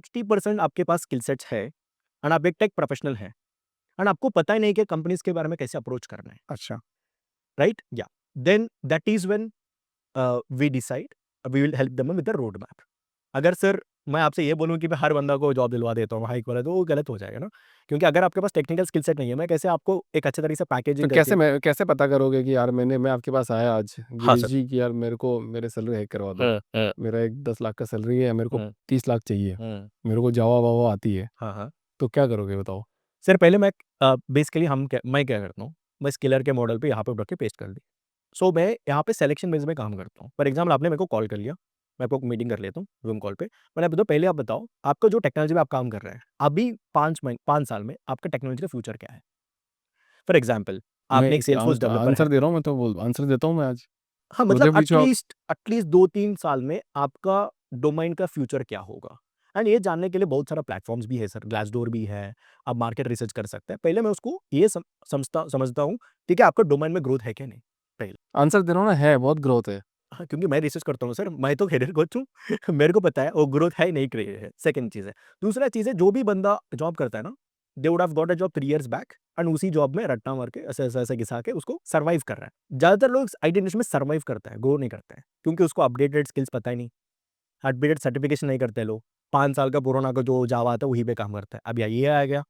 60% आपके पास skill sets है एंड आप एक टेक प्रोफेशनल हैं एंड आपको पता ही नहीं कि कंपनीज के बारे में कैसे अप्रोच करना है, अच्छा, राइट? या then that is when we decide we will help them with the road map. अगर सर मैं आपसे ये बोलूँ कि मैं हर बंदा को जॉब दिलवा देता हूँ हाइक वाला, तो वो गलत हो जाएगा ना, क्योंकि अगर आपके पास टेक्निकल स्किल सेट नहीं है, मैं कैसे आपको एक अच्छे तरीके से तो पैकेजिंग करके। कैसे पता करोगे कि यार मैं आपके पास आया आज हाँ गिरीश सर। जी कि यार मेरे को मेरे सैलरी हाइक करवा दो। हाँ मेरा एक 10 लाख का सैलरी है, मेरे को हाँ 30 लाख चाहिए। हाँ मेरे को जावा वावा आती है, हाँ हाँ। तो क्या करोगे बताओ? सर पहले मैं बेसिकली मैं क्या करता हूँ, मैं स्किलर के मॉडल पे यहाँ पे रख के पेस्ट कर दी। सो मैं यहाँ पे सिलेक्शन बेस में काम करता हूँ। फॉर एग्जाम्पल आपने मेरे को कॉल कर लिया, मैं आपको मीटिंग कर लेता हूँ जूम कॉल पे। मैंने बताओ पहले आप बताओ आपका जो टेक्नोलॉजी में आप काम कर रहे हैं अभी 5 साल में आपका टेक्नोलॉजी का फ्यूचर क्या है? फॉर एग्जाम्पल मैं आपने एक सेल्सफोर्स डेवलपर है। आंसर दे रहा हूँ, मैं तो बोल आंसर देता हूँ मैं आज। हाँ, मतलब मुझे पूछो आप। एटलीस्ट 2-3 साल में आपका डोमेन का फ्यूचर क्या होगा? एंड ये जानने के लिए बहुत सारा प्लेटफ़ॉर्म्स भी है सर, ग्लासडोर भी है, आप मार्केट रिसर्च कर सकते हैं। पहले मैं उसको ये समझता हूँ, ठीक है, आपका डोमेन में ग्रोथ है क्या नहीं? पहले। आंसर दे रहा हूँ ना, है बहुत ग्रोथ है। हाँ, क्योंकि मैं रिसर्च करता हूँ सर, मैं तो करियर कोच हूँ मेरे को पता है वो ग्रोथ है नहीं है, सेकंड चीज़ है। दूसरा चीज़ है, जो भी बंदा जॉब करता है ना, they would have got a job 3 years back and उसी जॉब में रट्टा मार के ऐसे-ऐसे घिसा के उसको सर्वाइव कर रहा है। ज़्यादातर लोग आईटी इंडस्ट्री में सर्वाइव करता है, ग्रो नहीं करते हैं, क्योंकि उसको अपडेटेड स्किल्स पता ही नहीं, अपडेटेड सर्टिफिकेशन नहीं करते लोग। 5 साल का पुराना का जो जावा आता है वहीं पे काम करता है। अब या ये आ गया,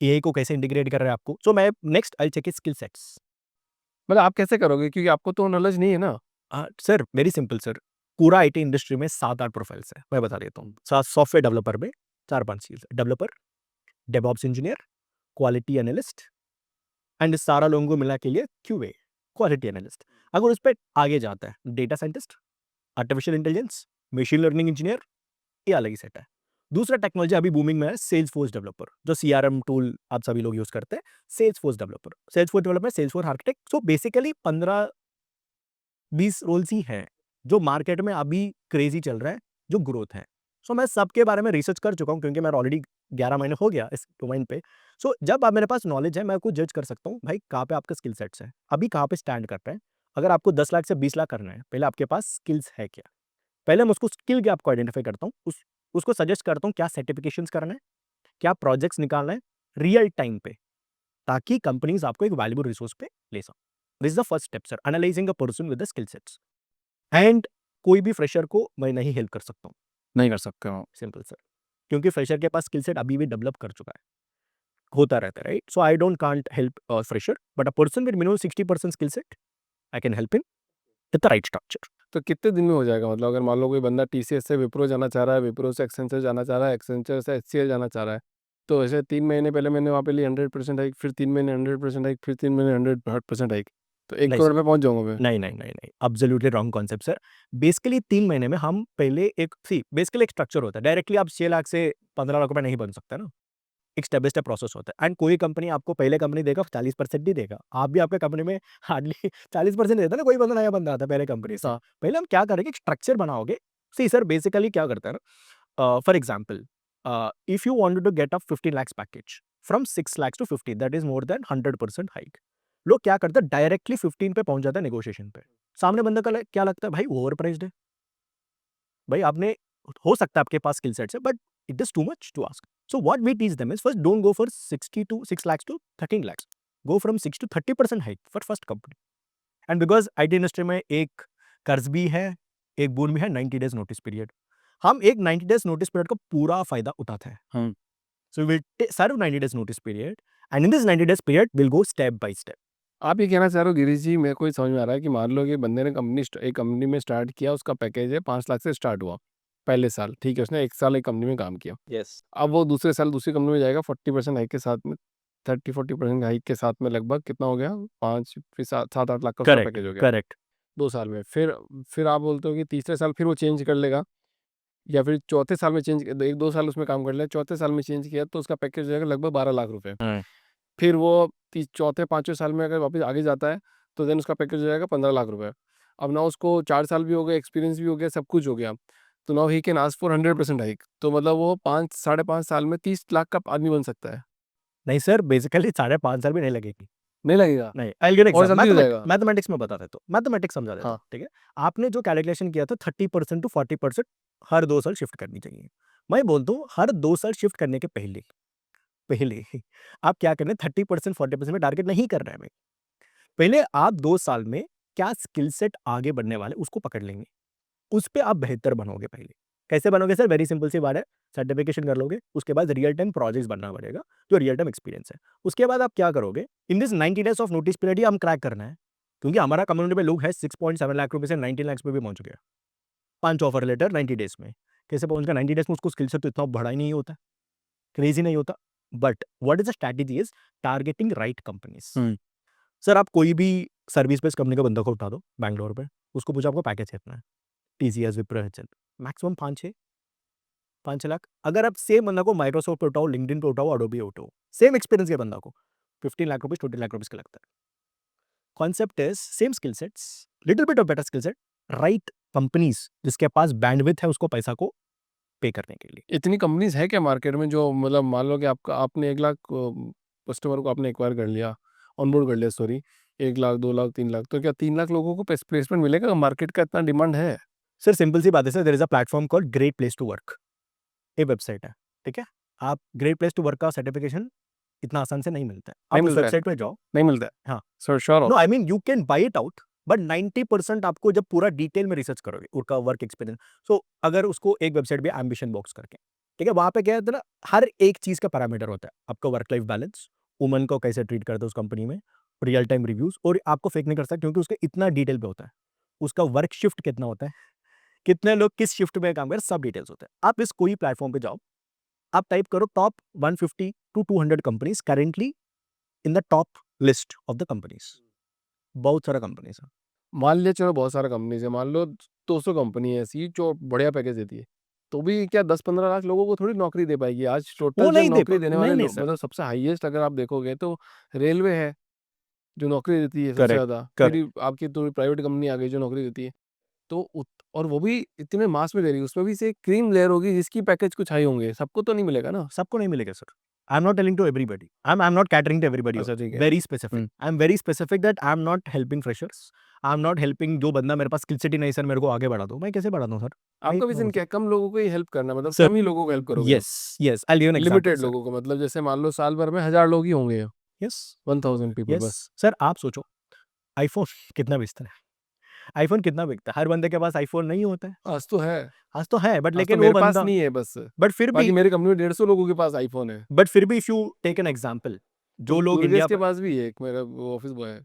एआई को कैसे इंटीग्रेट कर रहा है आपको। सो मैं next I will check his skill sets. मतलब आप कैसे करोगे, क्योंकि आपको तो नॉलेज नहीं है ना? सर वेरी सिंपल सर, पूरा आईटी इंडस्ट्री में 7-8 प्रोफाइल्स है, मैं बता देता हूँ। सॉफ्टवेयर डेवलपर में 4-5 चीज़ है, developer, DevOps engineer, quality analyst and सारा लोगों को मिला के लिए क्यूए, क्वालिटी एनालिस्ट। अगर उस पे आगे जाता है, data scientist, artificial intelligence, machine learning engineer, ये अलग ही सेट है। दूसरा टेक्नोलॉजी अभी बूमिंग में है, सेल्सफोर्स डेवलपर, जो सीआरएम टूल आप सभी लोग यूज़ करते हैं, Salesforce developer, Salesforce developer, Salesforce architect. So basically 15-20 roles ही हैं, जो मार्केट में अभी क्रेज़ी चल रहा है, जो ग्रोथ है। सो मैं सबके बारे में रिसर्च कर चुका हूँ, क्योंकि मैं ऑलरेडी 11 महीने हो गया इस डोमेन पे। सो जब आप मेरे पास नॉलेज है, मैं आपको जज कर सकता हूँ, भाई कहाँ पे आपका स्किल सेट्स है, अभी कहाँ पे स्टैंड कर रहे हैं। अगर आपको 10 लाख से 20 लाख करना है, पहले आपके पास स्किल्स है क्या? पहले मैं उसको स्किल गैप को आइडेंटिफाई करता हूँ, उसको सजेस्ट करता हूँ क्या सर्टिफिकेशंस करना है, क्या प्रोजेक्ट्स निकालना है रियल टाइम पे, ताकि कंपनीज आपको एक वैल्यूएबल रिसोर्स पे ले सकें। This is the first step sir, analysing a person with the skill sets. And कोई भी फ्रेशर को मैं नहीं हेल्प कर सकता हूँ, नहीं कर सकते हो। सिंपल सर, क्योंकि फ्रेशर के पास स्किल सेट अभी भी डेवलप कर चुका है, होता रहता है, right? So I don't can't help fresher, but a person with minimum 60% skill set, I can help him with the right structure. तो कितने दिन में हो जाएगा? मतलब अगर मान लो कोई बंदा टीसीएस से विप्रो जाना चाह रहा है, विप्रो से एक्सेंचर जाना चाह रहा है, एक्सेंचर से एचसीएल जाना चाह रहा है, तो ऐसे 3 महीने पहले मैंने वहाँ पे ली 100% हाइक, फिर 3 महीने 100% हाइक, फिर 3 महीने 100% हाइक, तो 1 नहीं करोड़ सर, पे पहुँच जाऊँगा मैं। नहीं, absolutely wrong concept sir. Basically 3 महीने में हम पहले बेसिकली एक स्ट्रक्चर होता है। डायरेक्टली आप 6 लाख से 15 लाख रुपए नहीं बन सकते ना। एक स्टेप बाय स्टेप प्रोसेस होता है एंड कोई कंपनी आपको पहले कंपनी देगा 40% ही देगा। आप भी आपके कंपनी में हार्डली 40% देता है ना, कोई बंदा नया बंदा आता है पहले कंपनी से। हाँ। पहले हम क्या करेंगे, एक स्ट्रक्चर बनाओगे। सर बेसिकली क्या करता है ना, for example if you wanted to get a 15 lakhs package from 6 lakhs to 50, that is more than 100% hike. लोग क्या करते हैं, डायरेक्टली 15 पे पहुंच जाता है नेगोशिएशन पे। सामने बंदा का क्या लगता है, भाई ओवर प्राइस्ड है, भाई आपने, हो सकता है आपके पास स्किल सेट्स है, but it is too much to ask. So what we teach them is, first don't go for 6 lakhs to 13 lakhs, go from 6 to 30% hike for first company. And because IT industry में एक कर्ज भी है, एक bone भी है, 90 days notice period. हम एक 90 डेज नोटिस पीरियड का पूरा फायदा उठाते हैं। हाँ। So will serve 90 days notice period and in this 90 days period will go step by step. आप ये कहना चाह रहे हो गिरीश जी, मेरे को ये समझ में आ रहा है कि मान लो कि बंदे ने एक कंपनी में स्टार्ट किया, उसका पैकेज है 5 लाख से स्टार्ट हुआ पहले साल, ठीक है, उसने 1 साल एक कंपनी में काम किया। यस। अब वो दूसरे साल दूसरी कंपनी में जाएगा 40% हाइक के साथ में, 30-40% हाइक के साथ में, लगभग कितना हो गया, 5 फिर 7-8 लाख का उसका करेक्ट पैकेज हो गया करेक्ट। 2 साल में। फिर आप बोलते हो कि तीसरे साल फिर वो चेंज कर लेगा, या फिर चौथे साल में चेंज, 1-2 साल उसमें काम कर लिया, चौथे साल में चेंज किया तो उसका पैकेज हो जाएगा लगभग 12 लाख रुपए। फिर वो चौथे पाँचवें साल में अगर वापस आगे जाता है, तो देन उसका पैकेज हो जाएगा 15 लाख रुपए। अब ना उसको 4 साल भी हो गए, एक्सपीरियंस भी हो गया, सब कुछ हो गया, तो now he can ask for 100% hike, तो मतलब वो 5 साढ़े 5 साल में 30 लाख का आदमी बन सकता है। नहीं सर, बेसिकली 5.5 साल भी नहीं लगेगी। नहीं लगेगा? नहीं, आई विल गिव और एग्जांपल, जल्दी हो जाएगा? मैथमेटिक्स में बता देता हूँ, मैथमेटिक्स समझा देता हाँ। हूँ, ठीक है? आपने जो कैलकुलेशन किया था 30% टू 40% हर 2 साल शिफ्ट करनी चाहिए। मैं बोलता हूँ हर 2 साल शिफ्ट करने के पहले आप क्या कर रहे हैं 30% 40% में टारगेट नहीं कर रहे हैं भाई। पहले आप 2 साल में क्या स्किल सेट आगे बढ़ने वाले उसको पकड़ लेंगे। उस पे आप बेहतर बनोगे पहले। कैसे बनोगे सर? वेरी सिंपल सी बात है, सर्टिफिकेशन कर लोगे, उसके बाद रियल टाइम प्रोजेक्ट्स बनना पड़ेगा, जो रियल टाइम एक्सपीरियंस है। उसके बाद आप क्या करोगे? In this 90 days of notice period ही हम क्रैक करना है, क्योंकि हमारा कम्युनिटी में लोग हैं 6.7 लाख रुपए से 19 लाख पे भी पहुँच गया। 5 ऑफर लेटर 90 डेज़ में। कैसे पहुँच गया? 90 डेज़ में उसको स्किल सेट तो इतना बड़ा ही नहीं होता, क्रेज़ी नहीं होता। But what is the strategy is targeting right companies. Sir आप कोई भी सर्विस बेस्ड कंपनी का बंदा को उठा दो बैंगलोर पे, उसको पूछो आपको पैकेज कितना है? TCS, Wipro, HL, maximum 5-6 lakh. अगर आप सेम बंदा को माइक्रोसॉफ्ट पे उठाओ, लिंक्डइन पे उठाओ, एडोबी पे उठाओ, सेम एक्सपीरियंस के बंदा को 15 लाख रुपीज़, 20 लाख रुपीज़ का लगता है। Concept is same skill sets, little bit of better skill set, right companies जिसके पास बैंडविड्थ है उसको पैसा को पे करने के लिए। इतनी कंपनीज़ है क्या मार्केट में जो मतलब मान लो कि आपका आपने 1 लाख कस्टमर को आपने एक्वायर कर लिया, ऑनबोर्ड कर लिया सॉरी, 1 लाख, 2 लाख, 3 लाख, तो क्या 3 लाख लोगों को प्लेसमेंट मिलेगा? मार्केट का इतना डिमांड है? सर सिंपल सी बात है sir, there is a platform called great place to work. ये वेबसाइट है, ठीक है? आप ग्रेट प्लेस टू वर्क का सर्टिफिकेशन इतना आसान से नहीं मिलता है। नहीं आप उस मिलता है? वेबसाइट पे जाओ। नहीं मिलता है? हाँ। सर श्योर हो? No I mean you can buy it out, but 90% आपको जब पूरा डिटेल में रिसर्च करोगे उसका वर्क एक्सपीरियंस, सो अगर उसको एक वेबसाइट भी एम्बिशन बॉक्स करके, ठीक है, वहां पे क्या होता है ना, हर एक चीज का पैरामीटर होता है। आपका वर्क लाइफ बैलेंस, वुमन को कैसे ट्रीट करते हो उस कंपनी में, रियल टाइम रिव्यूज, और आपको फेक नहीं कर सकते क्योंकि उसका इतना डिटेल पे होता है। उसका वर्क शिफ्ट कितना होता है, कितने लोग किस शिफ्ट में काम कर, सब डिटेल्स होते हैं। आप इस कोई प्लेटफॉर्म पे जाओ, आप टाइप करो top 150 to 200 companies currently in the top list of the companies. बहुत सारा कंपनीज है। मान लिया चलो बहुत सारा कंपनीज़ है, मान लो 200 कंपनी है ऐसी जो बढ़िया पैकेज देती है। तो भी क्या 10-15 लाख लोगों को थोड़ी नौकरी दे पाएगी? आज वो टोटल जो नहीं दे नौकरी देने वाले नहीं, नहीं लोग सर। मतलब सबसे हाईएस्ट अगर आप देखोगे तो रेलवे है, जो नौकरी देती है सबसे करेक्ट, ज़्यादा। फिर करेक्ट। आपकी थोड़ी प्राइवेट कंपनी आ गई जो नौकरी देती है। तो उत और वो भी इतने मास में दे रही है, उसमें भी से क्रीम लेयर होगी जिसकी पैकेज कुछ हाई होंगे, सबको तो नहीं मिलेगा ना। सबको नहीं मिलेगा sir. I am not telling to everybody. I am not catering to everybody. अच्छा ठीक है। Very specific. हुँ। I am very specific that I am not helping freshers. I am not helping जो बंदा मेरे पास स्किल सेट ही नहीं sir मेरे को आगे बढ़ा दो। मैं कैसे बढ़ा दूँ सर? मैं आपका इतना विज़न बोलता क्या है? कम लोगों को ही हेल्प करना मतलब सर। कम ही लोगों को हेल्प करोगे आप। Yes, yes. I will give an example limited sir. लोगों को मतलब जैसे मान लो साल भर में 1000 लोग ही होंगे, यस, 1000 पीपल यस। बस। सर आप सोचो आईफ़ोन कितना बेचता है? आईफ़ोन कितना बिकता है? हर बंदे के पास आईफ़ोन नहीं होता है। आज तो है। आज तो है बट आज तो लेकिन वो मेरे पास बंदा, नहीं है बस। बट फिर बाकी भी मेरी कंपनी में 150 लोगों के पास आईफ़ोन है। If you take an example, जो लोग दुर्गेश इंडिया के पे, पास भी है एक मेरा वो ऑफ़िस बॉय है।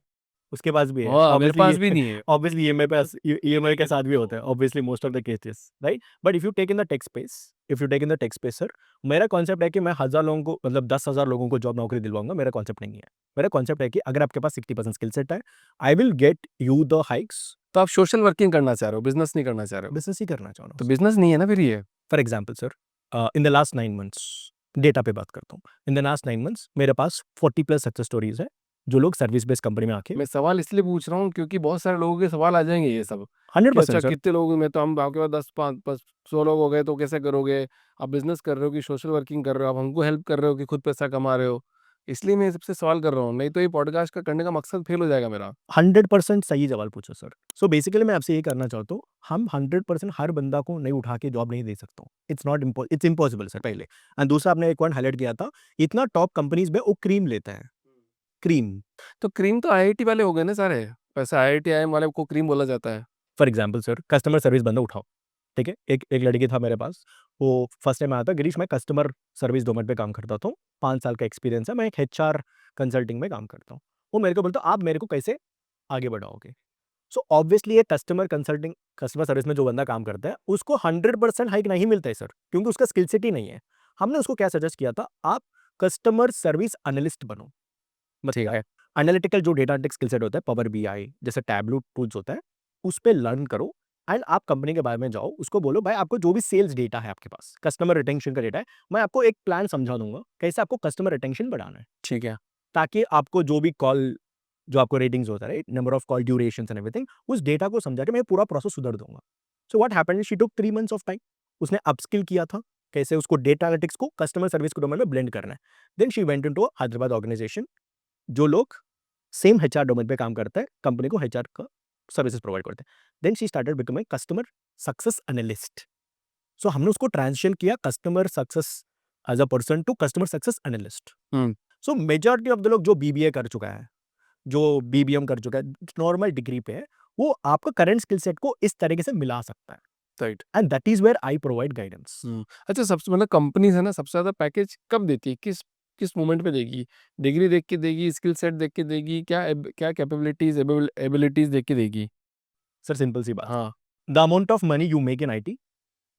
उसके पास भी है। हाँ, मेरे ऑब्वियसली पास ये भी नहीं है। ऑब्वियसली ईएमआई पे ईएमआई के साथ भी होता है। Obviously most of the cases, right? But if you take in the tech space, sir, मेरा कॉन्सेप्ट है कि मैं 1000 लोगों को मतलब 10,000 लोगों को जॉब नौकरी दिलवाऊँगा, मेरा कॉन्सेप्ट नहीं है। मेरा कॉन्सेप्ट है कि अगर आपके पास 60% स्किल सेट है, आई will get you the hikes. तो आप सोशल वर्किंग करना चाह रहे हो, बिज़नेस नहीं करना चाह रहे हो। बिज़नेस ही करना चाह रहा हूँ तो सर। बिज़नेस नहीं है ना फिर ये। For example sir, in the last 9 months data पे बात करता हूँ। इन द लास्ट 9 मंथ्स मेरे पास 40 प्लस सक्सेस स्टोरीज़ है, जो लोग सर्विस बेस्ड कंपनी में आके मैं सवाल इसलिए पूछ रहा हूँ क्योंकि बहुत सारे लोगों के सवाल आ जाएँगे ये सब, कि 100% अच्छा सर। कितने लोग में तो हम आपके पास 10 5 बस 100 लोग हो गए तो कैसे करोगे? आप बिज़नेस कर रहे हो कि सोशल वर्किंग कर रहे हो? आप हमको हेल्प कर रहे हो कि खुद पैसा कमा रहे हो? इसलिए मैं सबसे सवाल कर रहा हूँ, नहीं तो ये पॉडकास्ट का करने का मकसद फेल हो जाएगा मेरा। 100% सही सवाल पूछा सर। सो बेसिकली मैं आपसे ये कहना चाहता हूँ, हम 100% हर बंदा को नहीं उठा के जॉब नहीं दे सकता हूँ। इट्स इम्पॉसिबल सर पहले। एंड दूसरा आपने एक पॉइंट हाइलाइट किया था, इतना टॉप कंपनीज़ में वो क्रीम लेते हैं, क्रीम। तो क्रीम तो आईआईटी वाले हो गए ना सारे। वैसे आईआईटी आईएम वाले को क्रीम बोला जाता है। For example sir, customer service बंदा उठाओ, ठीक है? एक एक लड़की था मेरे पास, वो फर्स्ट टाइम आया था, गिरीश मैं कस्टमर सर्विस डोमेन पे काम करता था, 5 साल का एक्सपीरियंस है, मैं एक एचआर कंसल्टिंग में काम करता हूँ। वो मेरे को बोलता आप मेरे को कैसे आगे बढ़ाओगे? सो ऑब्वियसली ये कस्टमर सर्विस में जो बंदा काम करता है, उसको 100% हाइक नहीं मिलता है सर, क्योंकि उसका स्किल सेट ही नहीं है। हमने उसको क्या सजेस्ट किया था, आप कस्टमर सर्विस एनालिस्ट बनो। ठीक मतलब है। एनालिटिकल जो डेटा टेक स्किल सेट होता है, पावर बीआई जैसे टैबलू टूल्स होता है, उस पे लर्न करो एंड आप कंपनी के बारे में जाओ, उसको बोलो भाई आपको जो भी सेल्स डेटा है आपके पास, कस्टमर रिटेंशन का डेटा है, मैं आपको एक प्लान समझा दूंगा कैसे आपको कस्टमर रिटेंशन बढ़ाना है, ठीक है। ताकि आपको जो भी कॉल, जो आपको रेटिंग्स होता है, right, number of call durations and everything, उस डेटा को समझा के मैं पूरा प्रोसेस सुधार दूंगा। So what happened, she took 3 months of time. उसने अपस्किल किया था, कैसे उसको डेटा एनालिटिक्स को कस्टमर सर्विस के डोमेन में ब्लेंड करना है। Then she went into Hyderabad organisation, जो लोग सेम एचआर डोमेन पे काम करता है, कंपनी को एचआर का सर्विसेज प्रोवाइड करते हैं। Then she started becoming customer success analyst. So हमने उसको ट्रांजिशन किया customer success as a person to customer success analyst. Hmm so majority of the लोग जो बीबीए कर चुका है, जो बीबीएम कर चुका है, नॉर्मल डिग्री पे है, वो आपका करंट स्किल सेट को इस तरीके से मिला सकता है, right and that is where I provide guidance. अच्छा सबसे मतलब कंपनीज है ना सबसे ज़्यादा पैकेज कब देती है किस किस मोमेंट पे देगी डिग्री देख के देगी स्किल सेट देख के देगी क्या कैपेबिलिटीज एबिलिटीज देख के देगी सर सिंपल सी बात, हाँ the amount of money you make in IT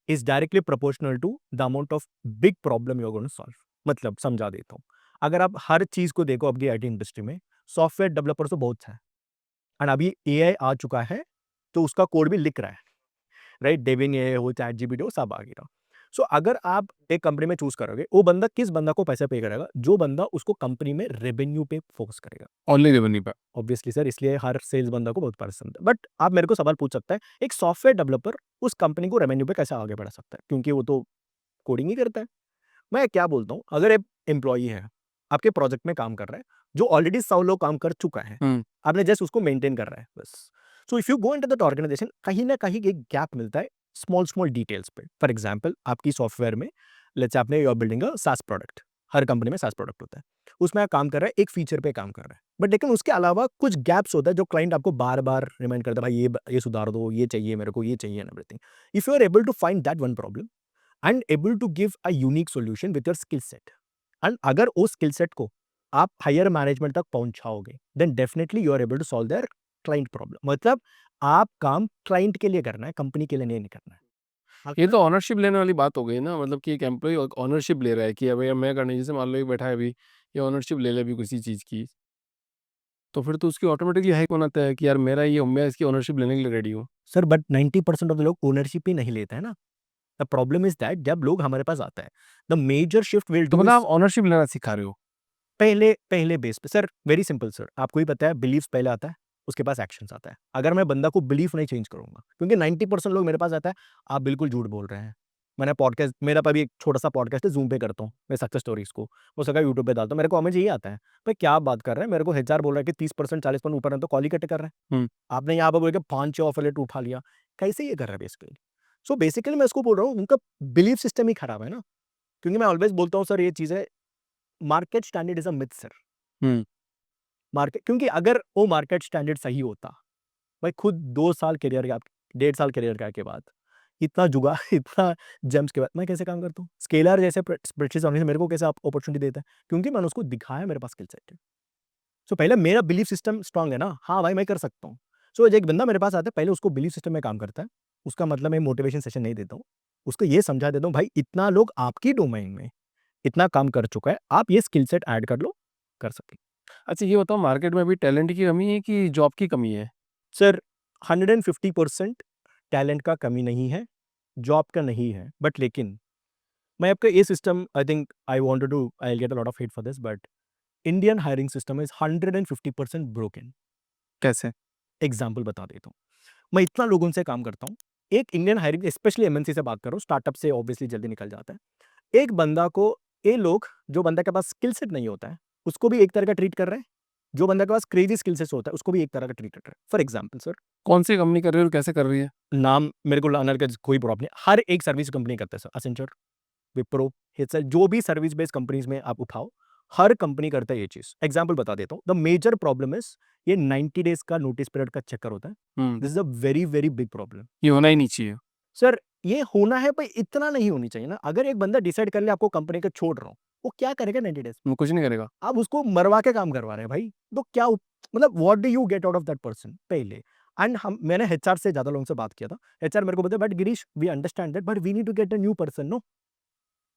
is directly proportional to the amount of big problem you are going to solve. मतलब समझा देता हूँ, अगर आप हर चीज को देखो अपनी आईटी इंडस्ट्री में, सॉफ्टवेयर डेवलपर तो बहुत है, एंड अभी एआई आ चुका है, तो उसका कोड भी लिख रहा है, राइट? डेविन एआई हो, चैट जीपीटी हो, सब आ गया। सो अगर आप एक कंपनी में चूज करोगे, वो बंदा किस बंदा को पैसे पे करेगा? जो बंदा उसको कंपनी में रेवेन्यू पे फोकस करेगा। ओनली रेवेन्यू पे ऑब्वियसली सर, इसलिए हर सेल्स बंदा को बहुत पसंद है। बट आप मेरे को सवाल पूछ सकता है, एक सॉफ्टवेयर डेवलपर उस कंपनी को रेवेन्यू पे कैसे आगे बढ़ा सकता है? क्योंकि वो तो कोडिंग ही करता है। मैं क्या बोलता हूँ, अगर एक एम्प्लॉई है, आपके प्रोजेक्ट में काम कर रहा है, जो ऑलरेडी 100 लोग काम कर चुका है, आपने जस्ट उसको मेंटेन कर रहा है बस। So if you go into that organisation, कहीं ना कहीं एक गैप मिलता है स्मॉल स्मॉल डिटेल्स पे। फॉर एग्जांपल, आपकी सॉफ्टवेयर में, लेट्स से आपने, यू आर बिल्डिंग अ सास प्रोडक्ट, हर कंपनी में सास प्रोडक्ट होता है, उसमें आप काम कर रहा है, एक फीचर पे काम कर रहा है, बट लेकिन उसके अलावा कुछ गैप्स होता है जो क्लाइंट आपको बार बार रिमाइंड करता है, भाई ये सुधार दो, ये चाहिए मेरे को, ये चाहिए, and everything. If you are able to find that one problem and able to give a unique solution with your skill set, and अगर उस स्किल सेट को आप हायर मैनेजमेंट तक पहुंचाओगे, then definitely you are able to solve their client problem. मतलब आप काम client के लिए करना है, कंपनी के लिए नहीं करना है। ये तो ऑनरशिप लेने वाली बात हो गई ना मतलब कि एक एम्प्लॉय ऑनरशिप ले रहा है कि अभी मैं करने जैसे मान लो ये बैठा है अभी ये ऑनरशिप ले ले अभी किसी चीज़ की तो फिर तो उसकी ऑटोमेटिकली हाइक होना तय है कि यार मेरा ये मैं इसकी ओनरशिप लेने के लिए रेडी हूँ सर बट 90% ऑफ द लोग ओनरशिप ही नहीं लेते हैं ना। द प्रॉब्लम इज दैट जब लोग हमारे पास आता है, द मेजर शिफ्ट विल तो डू मतलब इज आप ऑनरशिप लेना सिखा रहे हो पहले पहले बेस पे। सर वेरी सिंपल सर, आपको ही पता है, बिलीव्स पहले आता है, उसके पास एक्शंस आता है। अगर मैं बंदा को बिलीफ नहीं चेंज करूंगा, क्योंकि 90% लोग मेरे पास आता है, आप बिल्कुल झूठ बोल रहे हैं, मैंने पॉडकास्ट, मेरा अभी एक छोटा सा पॉडकास्ट है, जूम पे करता हूँ मैं सक्सेस स्टोरीज को, वो सका यूट्यूब पे डालता हूँ, मेरे को हमें यही आता है, भाई क्या आप बात कर रहे हैं, मेरे को एचआर बोल रहा है कि 30% 40% ऊपर है, तो कॉल ही कट कर रहे हैं। आपने यहाँ पर बोल के 5-6 ऑफर लेटर उठा लिया, कैसे ये कर रहा है बेसिकली? सो बेसिकली मैं उसको बोल रहा हूँ, उनका बिलीफ सिस्टम ही खराब है ना। क्योंकि मैं ऑलवेज बोलता हूँ सर, ये चीज़ है, market standard is a myth sir. Hmm market, क्योंकि अगर वो मार्केट स्टैंडर्ड सही होता, भाई खुद 2 साल करियर गैप, 1.5 साल करियर गैप के बाद, इतना जुगाड़ इतना जेम्स के बाद मैं कैसे काम करता हूँ? स्केलर जैसे स्प्रेडशीट ऑर्गेनाइजेशन मेरे को कैसे अपॉर्चुनिटी देता है? क्योंकि मैंने उसको दिखाया मेरे पास स्किल सेट है। सो पहले मेरा बिलीफ सिस्टम स्ट्रांग है ना, हाँ भाई मैं कर सकता हूँ। सो एक बंदा मेरे पास आता है, पहले उसको बिलीफ सिस्टम में काम करता है, उसका मतलब मैं मोटिवेशन सेशन नहीं देता हूँ, उसको ये समझा देता हूँ, भाई इतना लोग आपकी डोमेन में इतना काम कर चुका है, आप ये स्किल सेट ऐड कर लो, कर सके। अच्छा ये बताओ मार्केट में अभी टैलेंट की कमी है कि जॉब की कमी है सर 150% टैलेंट का कमी नहीं है, जॉब का नहीं है, बट लेकिन मैं आपका ये system, I think I wanted to, I will get a lot of hate for this, but Indian hiring system is 150% broken. कैसे एग्जाम्पल बता देता हूँ, मैं इतना लोगों से काम करता हूँ, एक इंडियन हायरिंग, स्पेशली एमएनसी से बात करो, स्टार्टअप से ऑब्वियसली जल्दी निकल जाता है। एक बंदा को, ये लोग, जो बंदा के पास स्किल सेट नहीं होता है, उसको भी एक तरह का ट्रीट कर रहे हैं, जो बंदा के पास क्रेजी स्किल सेट होता है, उसको भी एक तरह का ट्रीट कर रहे हैं। फॉर एग्जाम्पल सर, कौन सी कंपनी कर रही है और कैसे कर रही है नाम मेरे को लाना का कोई प्रॉब्लम नहीं, हर एक सर्विस कंपनी करता है सर, असेंचर, विप्रो, हिटसेल, जो भी सर्विस बेस्ड कंपनीज में आप उठाओ, हर कंपनी करता है ये चीज। एग्जांपल बता देता हूँ, द मेजर प्रॉब्लम इज ये 90 डेज का नोटिस पीरियड का चक्कर होता है। This is a very very big problem ये होना ही नहीं चाहिए सर। ये होना है पर इतना नहीं होनी चाहिए ना। अगर एक बंदा डिसाइड कर ले आपको कंपनी का छोड़ रहा हूँ, वो क्या करेगा 90 डेज? वो कुछ नहीं करेगा आप उसको मरवा के काम करवा रहे हैं भाई, तो क्या मतलब what do you get out of that person पहले? एंड हम, मैंने एचआर से ज्यादा लोगों से बात किया था, एचआर मेरे को बताया, but Girish we understand that, but we need to get a new person, no,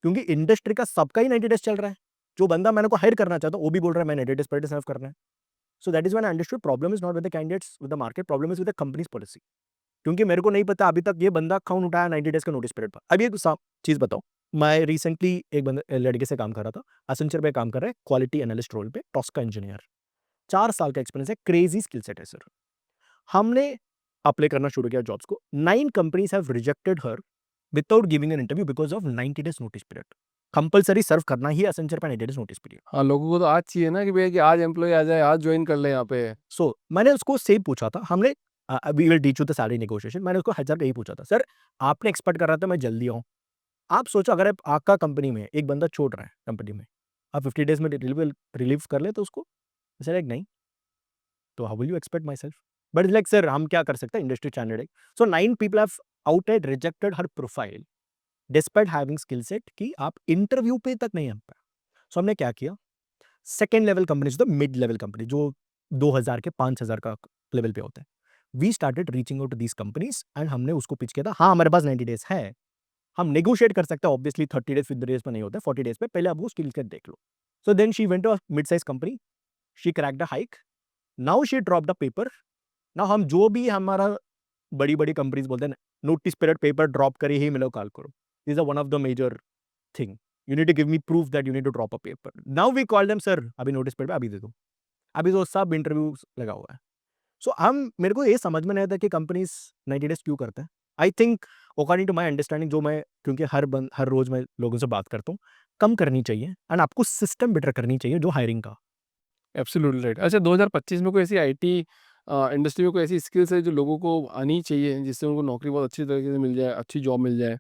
क्योंकि इंडस्ट्री का सबका ही 90 डेज चल रहा है। जो बंदा मैंने को हायर करना चाहता हूँ, वो भी बोल रहा है मैं 90 डेज पर सर्व करना है। So that is when I understood problem is not with the candidates, with the market, problem is with the companies policy. क्योंकि मेरे को नहीं पता अभी तक ये बंदा कौन उठाया 90 डेज का नोटिस पीरियड पर। अभी एक चीज बताओ, मैं रिसेंटली एक लड़के से काम कर रहा था, असेंचर पे काम कर रहा है, क्वालिटी एनालिस्ट रोल पे, टॉस्का इंजीनियर, 4 साल का एक्सपीरियंस है, क्रेजी स्किल सेट है सर। हमने अप्लाई करना शुरू किया जॉब्स को, 9 companies have rejected her without giving an interview because of 90 days notice period. Compulsory serve करना ही असेंचर पे 90 डेज नोटिस पीरियड। हाँ लोगों को तो आज चाहिए ना कि भैया कि आज एम्प्लॉय आ जाए आज ज्वाइन कर ले यहाँ पे सो मैंने उसको सेम पूछा था, हमने we will teach you the salary negotiation. मैंने उसको HR को यही पूछा था, सर आपने एक्सपेक्ट कर रहा था मैं जल्दी आऊँ, आप सोचो अगर आपका कंपनी में एक बंदा छोड़ रहा है कंपनी में, आप 50 डेज में रिलीव कर ले तो उसको, सर लाइक नहीं, तो how will you expect my self? But like sir हम क्या कर सकते हैं, इंडस्ट्री स्टैंडर्ड है। सो 9 people have outright rejected her profile despite having skill set कि आप इंटरव्यू पे तक नहीं आ पाए। सो हमने क्या किया, सेकेंड लेवल कंपनीज, तो मिड लेवल कंपनी जो 2000 के 5000 का लेवल पे होते हैं, we started reaching out to these companies and हमने उसको पिच किया था, हाँ हमारे पास 90 डेज है, हम नेगोशिएट कर सकते हैं, ऑब्वियसली 30 डेज 50 डेज में नहीं होता है, 40 डेज पे पहले आप वो स्किल सेट देख लो। So then she went to a mid size company, she cracked a hike, now she dropped a paper. Now हम जो भी हमारा बड़ी-बड़ी कंपनीज बोलते हैं ना, नोटिस पीरियड पेपर ड्रॉप करे ही मिलो कॉल करो। This is one of the major thing. You need to give me proof that you need to drop a paper. Now we call them sir अभी notice period पे अभी दे दो। अभी तो सब इंटरव्यूज़ लगा हुआ है। सो हम मेरे को ये समझ में नहीं आता कि कंपनीज़ 90 डेज़ क्यों करते हैं। I think according to my understanding, जो मैं क्योंकि हर रोज़ मैं लोगों से बात करता हूँ, कम करनी चाहिए एंड आपको सिस्टम बेटर करनी चाहिए जो हायरिंग का। Absolutely right. अच्छा 2025 में कोई ऐसी आईटी इंडस्ट्री में कोई ऐसी स्किल्स है जो लोगों को आनी चाहिए जिससे उनको नौकरी बहुत अच्छी तरीके से मिल जाए, अच्छी जॉब मिल जाए?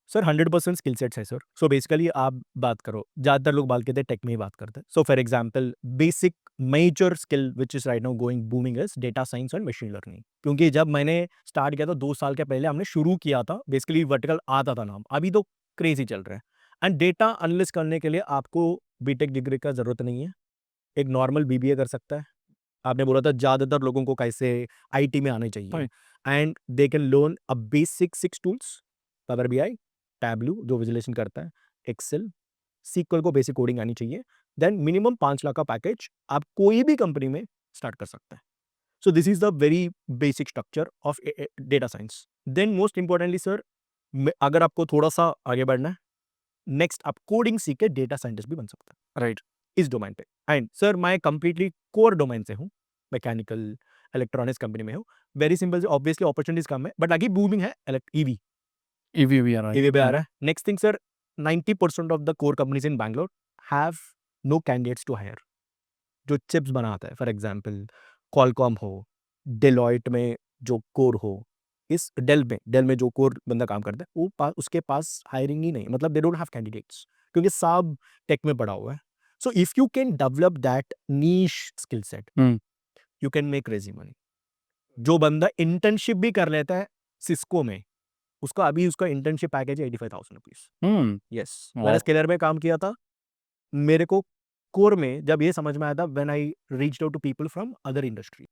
सर 100% स्किल सेट्स है सर। सो बेसिकली आप बात करो, ज़्यादातर लोग बात करते हैं टेक में ही बात करते हैं। So for example basic major skill which is right now going booming is data science and machine learning. क्योंकि जब मैंने स्टार्ट किया था 2 साल के पहले हमने शुरू किया था, बेसिकली वर्टिकल आता था नाम, अभी तो क्रेज़ी चल रहा है। एंड डेटा एनालिस्ट करने के लिए आपको बीटेक डिग्री का ज़रूरत नहीं है, एक नॉर्मल बीबीए कर सकता है। आपने बोला था ज़्यादातर लोगों को कैसे आईटी में आने चाहिए, right. And they can learn a basic 6 tools, power BI, tableau जो विजुअलाइजेशन करता है, एक्सेल, सीक्वल को बेसिक कोडिंग आनी चाहिए। देन मिनिमम 5 लाख का पैकेज आप कोई भी कंपनी में स्टार्ट कर सकते हैं। So this is the very basic structure of data science. Then most importantly sir, अगर आपको थोड़ा सा आगे बढ़ना है, नेक्स्ट आप कोडिंग सीख के डेटा साइंटिस्ट भी बन सकते हैं राइट। इस डोमेन पे। एंड सर मैं कंप्लीटली कोर डोमेन से हूँ, मैकेनिकल इलेक्ट्रॉनिक्स कंपनी में हूँ। वेरी सिंपल से, ऑब्वियसली अपॉर्चुनिटीज कम है, बट आगे बूमिंग है ईवी, ईवी भी आ रहा है। ईवी पे आ रहा है। Next thing sir, 90% of the core companies in Bangalore have no candidates to hire. जो चिप्स बनाता है, फॉर एग्जांपल क्वालकॉम हो, डेलॉयट में जो कोर हो, इस डेल में जो कोर बंदा काम करता है, वो उसके पास हायरिंग ही नहीं, मतलब दे डोंट हैव कैंडिडेट्स, क्योंकि सब टेक में पड़ा हुआ है। सो if you can develop that niche skill set, hmm. You can make crazy money. जो बंदा इंटर्नशिप भी कर लेता है सिस्को में, उसका अभी उसका इंटर्नशिप पैकेज है 85,000 रुपीज। हुँ। यस, मैंने वाओ! स्केलर में काम किया था। मेरे को कोर में जब ये समझ में आया था, when I reached out to people from other industry.